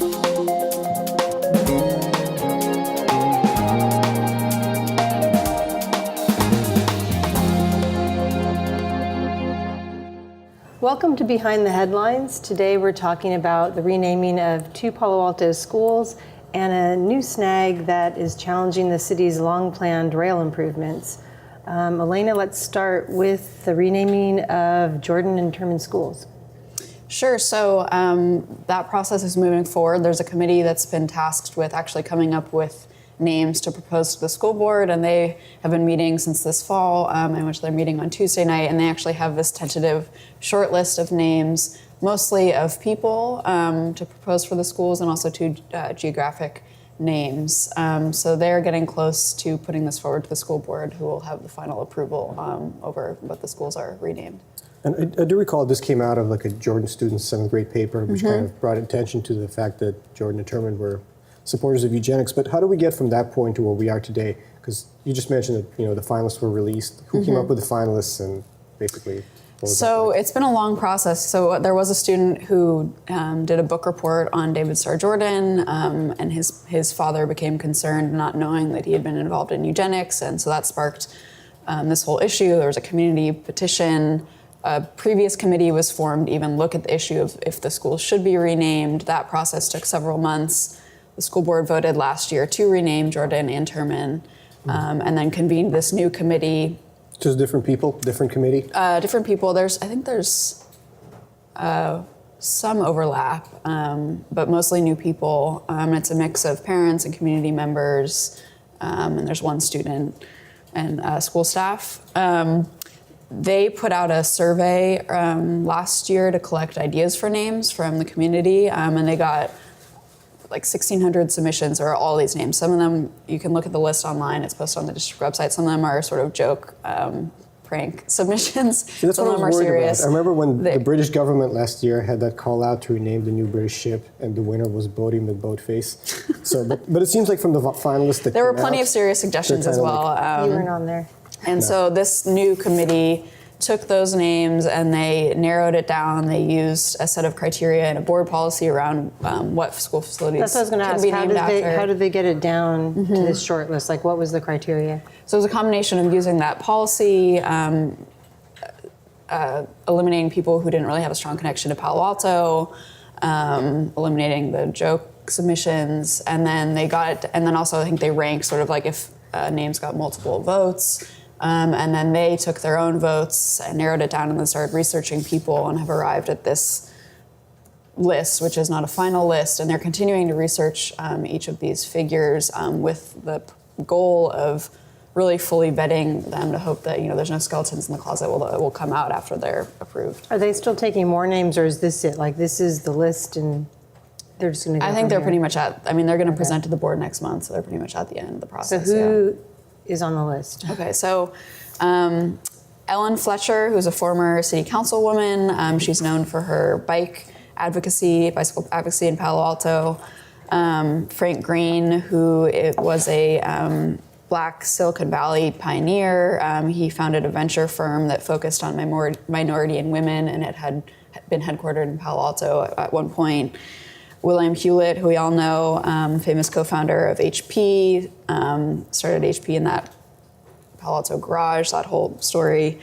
Welcome to Behind the Headlines. Today we're talking about the renaming of 2 Palo Alto schools and a new snag that is challenging the city's long-planned rail improvements. Elena, let's start with the renaming of Jordan and Terman schools. Sure. So that process is moving forward. There's a committee that's been tasked with actually coming up with names to propose to the school board, and they have been meeting since this fall, in which they're meeting on Tuesday night, and they actually have this tentative short list of names, mostly of people to propose for the schools, and also 2 geographic names. So they're getting close to putting this forward to the school board, who will have the final approval over what the schools are renamed. And I do recall this came out of like a Jordan student's 7th grade paper, which kind of brought attention to the fact that Jordan and Terman were supporters of eugenics. But how do we get from that point to where we are today? Because you just mentioned that the finalists were released. Who came up with the finalists, and basically? So it's been a long process. So there was a student who did a book report on David Starr Jordan, and his father became concerned, not knowing that he had been involved in eugenics, and so that sparked this whole issue. There was a community petition. A previous committee was formed to even look at the issue of if the schools should be renamed. That process took several months. The school board voted last year to rename Jordan and Terman, and then convened this new committee. Just different people, different committee? Different people. I think there's some overlap, but mostly new people. It's a mix of parents and community members, and there's 1 student and school staff. They put out a survey last year to collect ideas for names from the community, and they got like 1,600 submissions, or all these names. Some of them, you can look at the list online, it's posted on the district website. Some of them are sort of joke, prank submissions. See, that's Some what of them I are was worried serious. about. I remember when the British government last year had that call out to rename the new British ship, and the winner was Bodie McBoatface. So, but it seems like from the finalists that There were came plenty out, of serious suggestions as well. You weren't on there. And so this new committee took those names and they narrowed it down. They used a set of criteria and a board policy around what school facilities That's what I was going to can ask. be named after. How did they get it down to this short list? Like, what was the criteria? So it was a combination of using that policy, eliminating people who didn't really have a strong connection to Palo Alto, eliminating the joke submissions, and then they got it. And then also I think they ranked sort of like if names got multiple votes. And then they took their own votes and narrowed it down and then started researching people and have arrived at this list, which is not a final list. And they're continuing to research each of these figures with the goal of really fully vetting them to hope that there's no skeletons in the closet that will come out after they're approved. Are they still taking more names, or is this it? Like, this is the list and they're just going to go I think they're here? pretty much they're going to present to the board next month, so they're pretty much at the end of the process. So who is on the list? Okay, so Ellen Fletcher, who's a former city councilwoman, she's known for her bicycle advocacy in Palo Alto. Frank Green, who was a Black Silicon Valley pioneer. He founded a venture firm that focused on minority and women, and it had been headquartered in Palo Alto at one point. William Hewlett, who we all know, famous co-founder of HP, started HP in that Palo Alto garage, that whole story.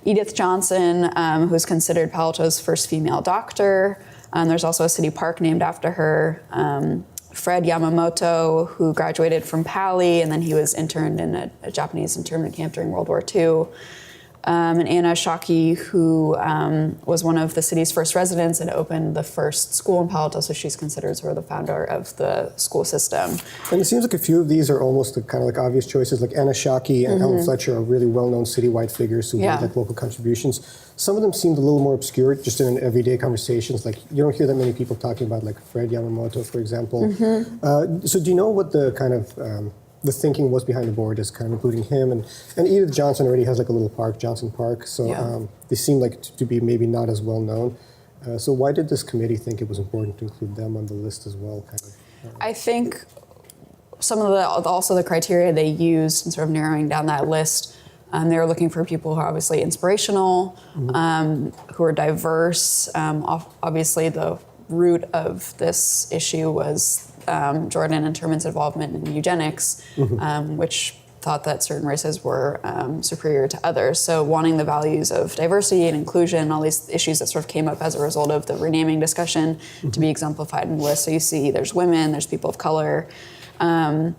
Edith Johnson, who's considered Palo Alto's first female doctor. There's also a city park named after her. Fred Yamamoto, who graduated from Pali, and then he was interned in a Japanese internment camp during World War II. And Anna Shockey, who was one of the city's first residents and opened the first school in Palo Alto, so she's considered sort of the founder of the school system. And it seems like a few of these are almost kind of like obvious choices, like Anna Shockey and Ellen Fletcher are really well-known citywide figures who made like local contributions. Some of them seemed a little more obscure, just in everyday conversations. Like, you don't hear that many people talking about like Fred Yamamoto, for example. So do you know what the kind of the thinking was behind the board, is kind of including him, and Edith Johnson already has like a little park, Johnson Park, so they seem like to be maybe not as well known. So why did this committee think it was important to include them on the list as well? I think some of the criteria they used in sort of narrowing down that list, they were looking for people who are obviously inspirational, who are diverse. Obviously, the root of this issue was Jordan and Terman's involvement in eugenics, which thought that certain races were superior to others. So wanting the values of diversity and inclusion, all these issues that sort of came up as a result of the renaming discussion to be exemplified in the list. So you see there's women, there's people of color. And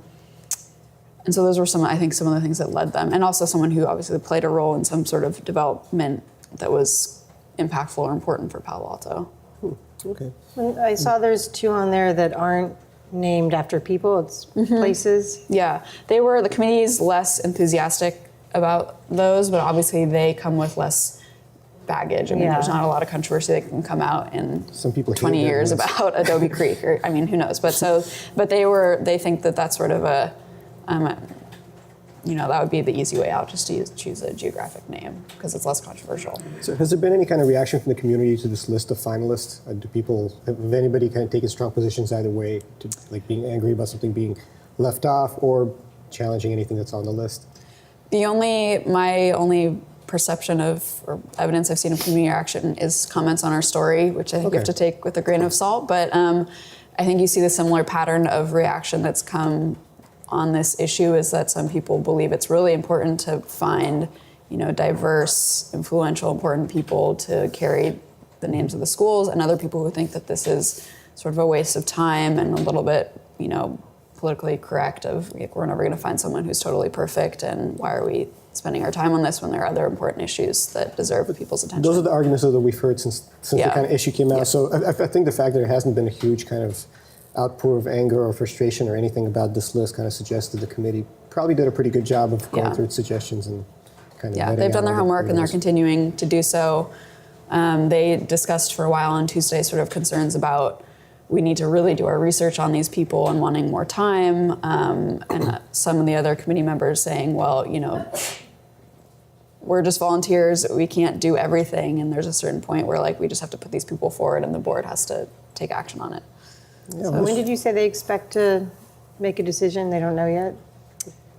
so those were some of the things that led them. And also someone who obviously played a role in some sort of development that was impactful or important for Palo Alto. Okay. And I saw there's 2 on there that aren't named after people, it's places. Yeah, the committee's less enthusiastic about those, but obviously they come with less baggage. I mean, there's not a lot of controversy that can come out in Some people 20 hate years that about Adobe Creek, or I mean, who knows? But they think that that's sort of a, that would be the easy way out, just to choose a geographic name because it's less controversial. So has there been any kind of reaction from the community to this list of finalists? Have anybody kind of taken strong positions either way, to like being angry about something being left off or challenging anything that's on the list? My only perception of or evidence I've seen of community reaction is comments on our story, which I think you have to take with a grain of salt. But I think you see the similar pattern of reaction that's come on this issue, is that some people believe it's really important to find, diverse, influential, important people to carry the names of the schools, and other people who think that this is sort of a waste of time and a little bit, politically correct of we're never going to find someone who's totally perfect, and why are we spending our time on this when there are other important issues that deserve people's attention. Those are the arguments that we've heard since the kind of issue came out. Yeah. So I think the fact that there hasn't been a huge kind of outpour of anger or frustration or anything about this list kind of suggested the committee probably did a pretty good job of going through its suggestions and kind of vetting they've done out their homework and they're continuing to do so. They discussed for a while on Tuesday sort of concerns about we need to really do our research on these people and wanting more time, and some of the other committee members saying, well, we're just volunteers, we can't do everything, and there's a certain point where we just have to put these people forward and the board has to take action on it. Yeah, So when did you say they expect to make a decision? They don't know yet?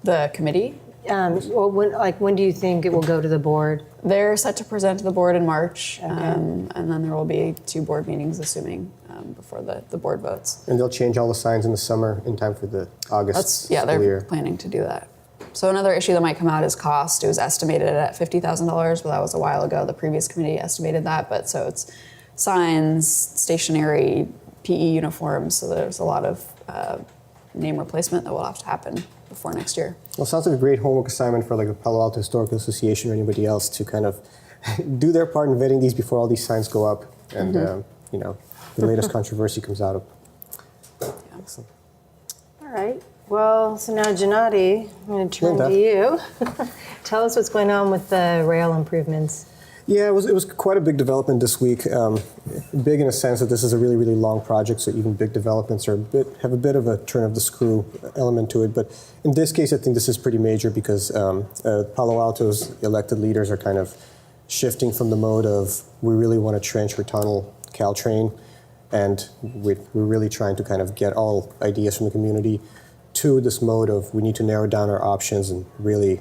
The committee? Well, when do you think it will go to the board? They're set to present to the board in March, and then there will be 2 board meetings, assuming, before the board votes. And they'll change all the signs in the summer in time for the August school they're year. planning to do that. So another issue that might come out is cost. It was estimated at $50,000, but that was a while ago. The previous committee estimated that, but so it's signs, stationery, PE uniforms, so there's a lot of name replacement that will have to happen before next year. Well, it sounds like a great homework assignment for the Palo Alto Historical Association or anybody else to kind of do their part in vetting these before all these signs go up and the latest controversy comes out of. Excellent. All right. Well, so now Gennady, I'm going to turn Linda. to you. Tell us what's going on with the rail improvements. Yeah, it was quite a big development this week. Big in a sense that this is a really, really long project, so even big developments have a bit of a turn of the screw element to it. But in this case, I think this is pretty major because Palo Alto's elected leaders are kind of shifting from the mode of we really want to trench or tunnel Caltrain, and we're really trying to kind of get all ideas from the community to this mode of we need to narrow down our options and really,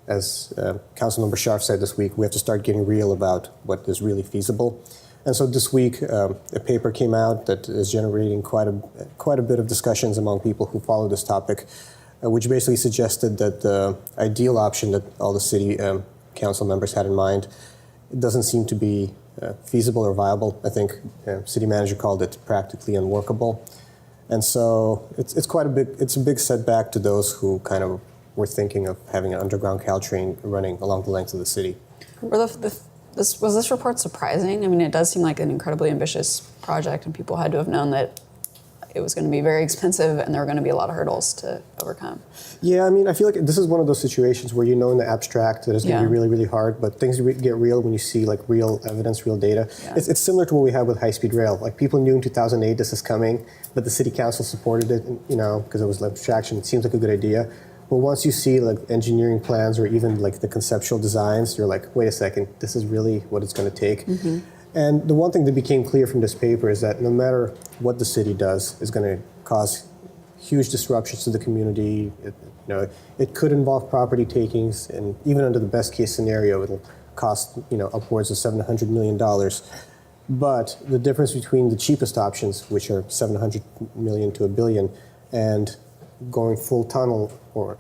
as Councilmember Scharf said this week, we have to start getting real about what is really feasible. And so this week, a paper came out that is generating quite a bit of discussions among people who follow this topic, which basically suggested that the ideal option that all the city council members had in mind doesn't seem to be feasible or viable. I think city manager called it practically unworkable. And so it's a big setback to those who kind of were thinking of having an underground Caltrain running along the length of the city. Was this report surprising? I mean, it does seem like an incredibly ambitious project, and people had to have known that it was going to be very expensive and there were going to be a lot of hurdles to overcome. Yeah, I mean, I feel like this is one of those situations where you know in the abstract that it's going to be really, really hard, but things get real when you see like real evidence, real data. Yeah. It's similar to what we had with high-speed rail. Like people knew in 2008 this is coming, but the city council supported it, because it was like abstraction. It seems like a good idea. But once you see like engineering plans or even like the conceptual designs, you're like, wait a second, this is really what it's going to take. Mm-hmm. And the one thing that became clear from this paper is that no matter what the city does is going to cause huge disruptions to the community. It could involve property takings, and even under the best case scenario, it'll cost upwards of $700 million. But the difference between the cheapest options, which are 700 million to a billion, and going full tunnel or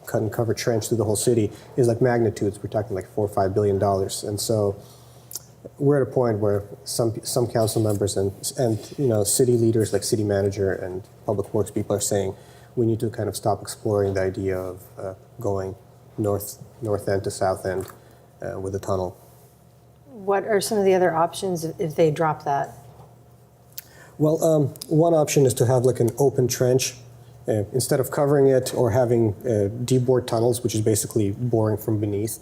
cut and cover trench through the whole city is like magnitudes. We're talking like $4 or $5 billion. And so we're at a point where some council members and city leaders like city manager and public works people are saying we need to kind of stop exploring the idea of going north end to south end with a tunnel. What are some of the other options if they drop that? Well, one option is to have like an open trench instead of covering it or having deep bored tunnels, which is basically boring from beneath.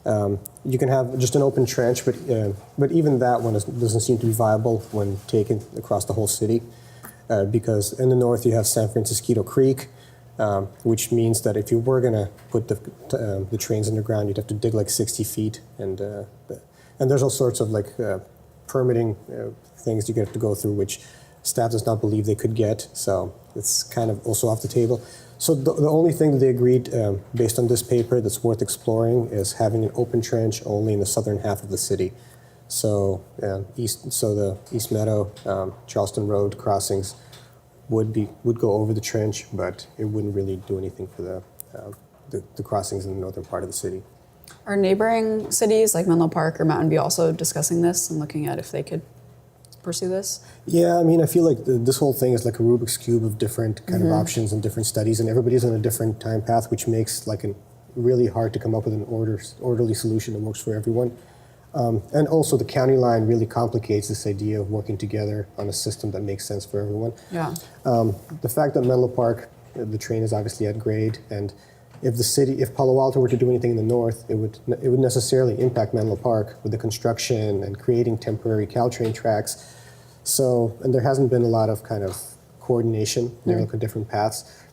You can have just an open trench, but even that one doesn't seem to be viable when taken across the whole city, because in the north you have San Francisco Creek, which means that if you were going to put the trains underground, you'd have to dig like 60 feet, and there's all sorts of like permitting things you have to go through, which staff does not believe they could get, so it's kind of also off the table. So the only thing that they agreed, based on this paper, that's worth exploring is having an open trench only in the southern half of the city. So the East Meadow, Charleston Road crossings would go over the trench, but it wouldn't really do anything for the crossings in the northern part of the city. Are neighboring cities like Menlo Park or Mountain View also discussing this and looking at if they could pursue this? Yeah, I mean, I feel like this whole thing is like a Rubik's Cube of different kind of options and different studies, and everybody's on a different time path, which makes like really hard to come up with an orderly solution that works for everyone. And also the county line really complicates this idea of working together on a system that makes sense for everyone. Yeah. The fact that Menlo Park, the train is obviously at grade, and if Palo Alto were to do anything in the north, it would necessarily impact Menlo Park with the construction and creating temporary Caltrain tracks. So, and there hasn't been a lot of kind of coordination. They look at different paths.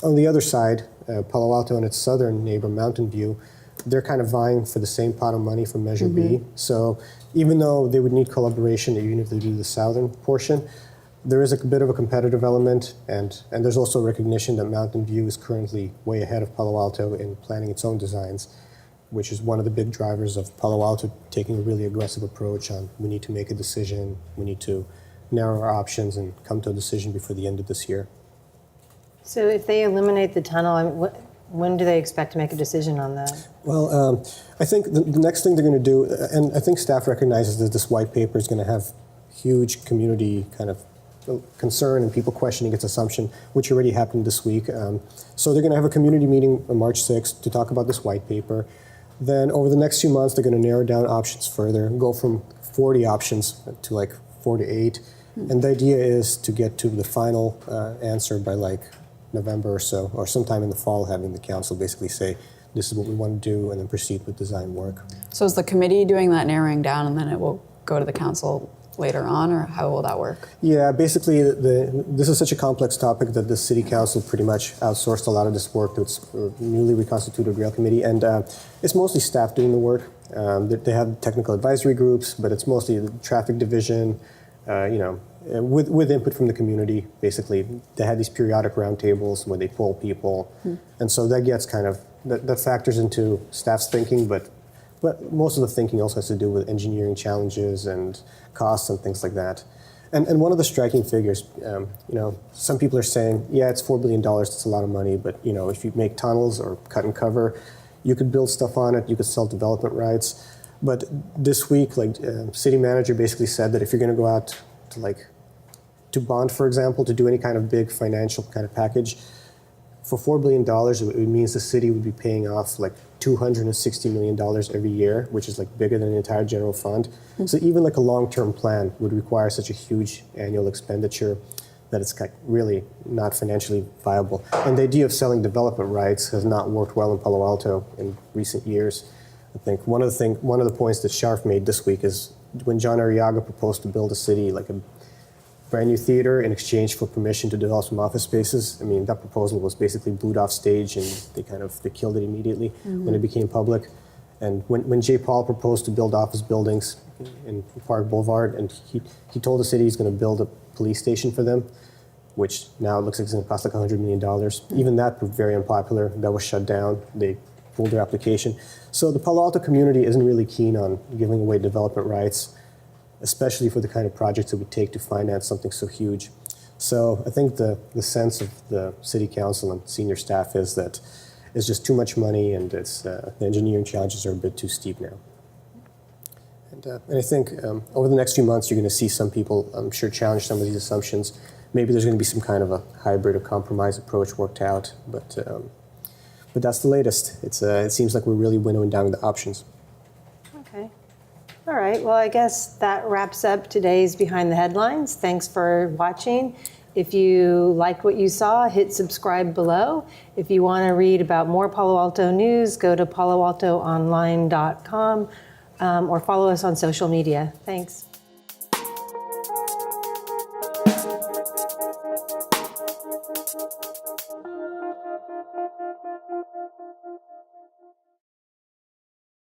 On the other side, Palo Alto and its southern neighbor, Mountain View, they're kind of vying for the same pot of money from Measure B. So even though they would need collaboration, even if they do the southern portion, there is a bit of a competitive element, and there's also recognition that Mountain View is currently way ahead of Palo Alto in planning its own designs, which is one of the big drivers of Palo Alto taking a really aggressive approach on we need to make a decision, we need to narrow our options and come to a decision before the end of this year. So if they eliminate the tunnel, when do they expect to make a decision on that? Well, I think the next thing they're going to do, and I think staff recognizes that this white paper is going to have huge community kind of concern and people questioning its assumption, which already happened this week. So they're going to have a community meeting on March 6th to talk about this white paper. Then over the next few months, they're going to narrow down options further, go from 40 options to like 4 to 8. And the idea is to get to the final answer by like November or so, or sometime in the fall, having the council basically say, this is what we want to do, and then proceed with design work. So is the committee doing that narrowing down and then it will go to the council later on, or how will that work? Yeah, basically, this is such a complex topic that the city council pretty much outsourced a lot of this work to its newly reconstituted rail committee, and it's mostly staff doing the work. They have technical advisory groups, but it's mostly the traffic division, with input from the community. Basically, they have these periodic roundtables where they poll people, and so that gets kind of that factors into staff's thinking, but most of the thinking also has to do with engineering challenges and costs and things like that. And one of the striking figures, some people are saying, yeah, it's $4 billion, that's a lot of money, but if you make tunnels or cut and cover, you could build stuff on it, you could sell development rights. But this week, city manager basically said that if you're going to go out to bond, for example, to do any kind of big financial kind of package, for $4 billion, it means the city would be paying off like $260 million every year, which is like bigger than the entire general fund. So even like a long-term plan would require such a huge annual expenditure that it's really not financially viable. And the idea of selling development rights has not worked well in Palo Alto in recent years. I think one of the points that Sharf made this week is when John Arriaga proposed to build a city like a brand new theater in exchange for permission to develop some office spaces. I mean, that proposal was basically booed off stage, and they killed it immediately when it became public. And when Jay Paul proposed to build office buildings in Park Boulevard, and he told the city he's going to build a police station for them, which now it looks like it's going to cost like $100 million. Even that proved very unpopular. That was shut down. They pulled their application. So the Palo Alto community isn't really keen on giving away development rights. especially for the kind of projects that we take to finance something so huge. So I think the sense of the city council and senior staff is that it's just too much money, and the engineering challenges are a bit too steep now. And I think over the next few months, you're going to see some people, I'm sure, challenge some of these assumptions. Maybe there's going to be some kind of a hybrid or compromise approach worked out, but that's the latest. It seems like we're really winnowing down the options. Okay. All right. Well, I guess that wraps up today's Behind the Headlines. Thanks for watching. If you liked what you saw, hit subscribe below. If you want to read about more Palo Alto news, go to paloaltoonline.com or follow us on social media. Thanks.